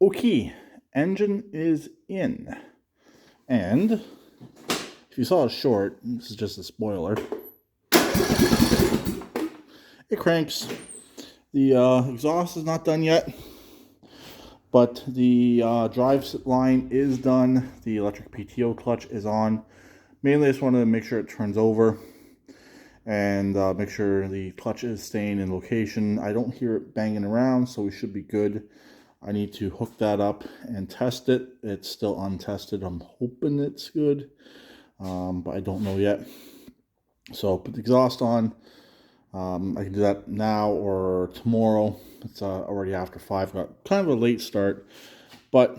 Okay, engine is in. And if you saw a short, this is just a spoiler, it cranks. The exhaust is not done yet, but the drive line is done. The electric PTO clutch is on. Mainly I just want to make sure it turns over and make sure the clutch is staying in location. I don't hear it banging around, so we should be good. I need to hook that up and test it. It's still untested. I'm hoping it's good, but I don't know yet. So put the exhaust on. I can do that now or tomorrow. It's already after 5. Got kind of a late start, but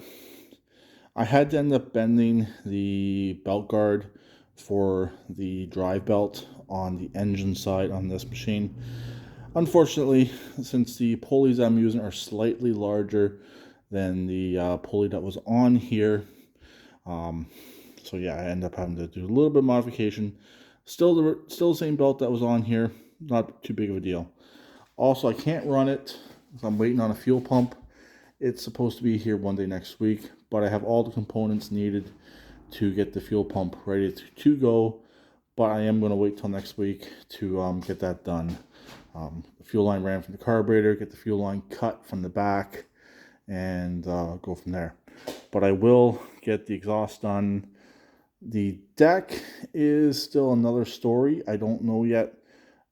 I had to end up bending the belt guard for the drive belt on the engine side on this machine. Unfortunately, since the pulleys I'm using are slightly larger than the pulley that was on here, so yeah, I end up having to do a little bit of modification. Still the same belt that was on here, not too big of a deal. Also, I can't run it because I'm waiting on a fuel pump. It's supposed to be here one day next week, but I have all the components needed to get the fuel pump ready to go. But I am going to wait till next week to get that done. The fuel line ran from the carburetor, get the fuel line cut from the back, and go from there. But I will get the exhaust done. The deck is still another story. I don't know yet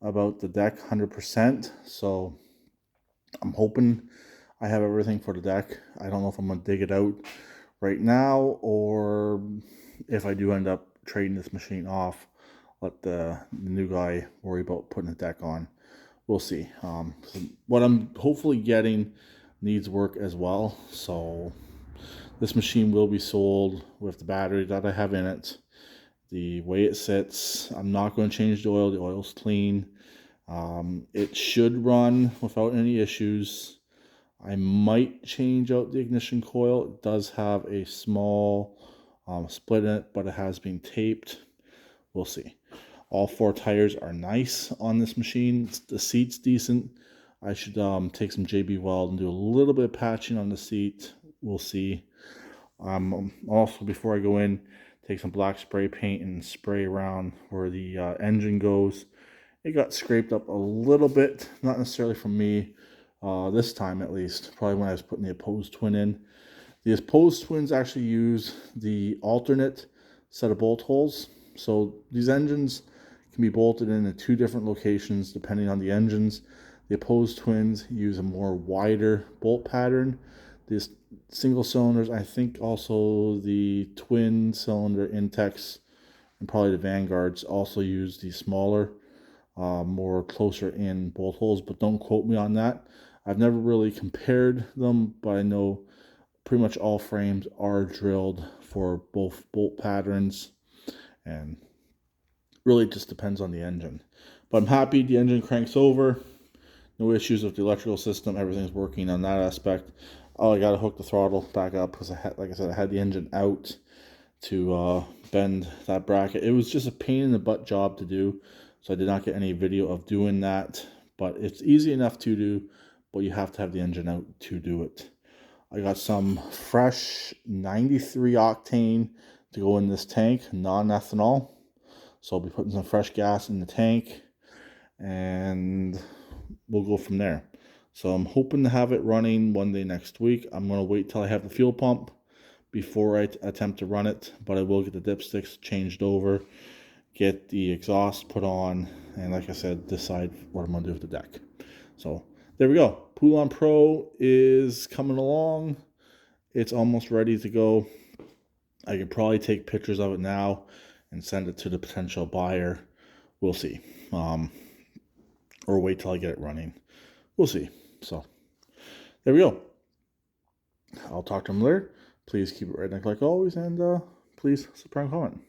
about the deck 100%, so I'm hoping I have everything for the deck. I don't know if I'm going to dig it out right now or if I do end up trading this machine off, let the new guy worry about putting the deck on. We'll see. So what I'm hopefully getting needs work as well. So this machine will be sold with the battery that I have in it. The way it sits, I'm not going to change the oil. The oil's clean. It should run without any issues. I might change out the ignition coil. It does have a small split in it, but it has been taped. We'll see. All 4 tires are nice on this machine. The seat's decent. I should take some JB Weld and do a little bit of patching on the seat. We'll see. Also, before I go in, take some black spray paint and spray around where the engine goes. It got scraped up a little bit, not necessarily from me, this time at least, probably when I was putting the opposed twin in. The opposed twins actually use the alternate set of bolt holes. So these engines can be bolted in 2 different locations depending on the engines. The opposed twins use a more wider bolt pattern. These single cylinders, I think also the twin cylinder Intex and probably the Vanguards also use the smaller, more closer in bolt holes, but don't quote me on that. I've never really compared them, but I know pretty much all frames are drilled for both bolt patterns, and really just depends on the engine. But I'm happy the engine cranks over. No issues with the electrical system. Everything's working on that aspect. Oh, I got to hook the throttle back up because like I said, I had the engine out to bend that bracket. It was just a pain in the butt job to do, so I did not get any video of doing that. But it's easy enough to do, but you have to have the engine out to do it. I got some fresh 93 octane to go in this tank, non-ethanol. So I'll be putting some fresh gas in the tank and we'll go from there. So I'm hoping to have it running one day next week. I'm going to wait till I have the fuel pump before I attempt to run it, but I will get the dipsticks changed over, get the exhaust put on, and like I said, decide what I'm going to do with the deck. So there we go. Poulan Pro is coming along. It's almost ready to go. I could probably take pictures of it now and send it to the potential buyer. We'll see. Or wait till I get it running. We'll see. So there we go. I'll talk to them later. Please keep it redneck like always, and please subscribe and comment.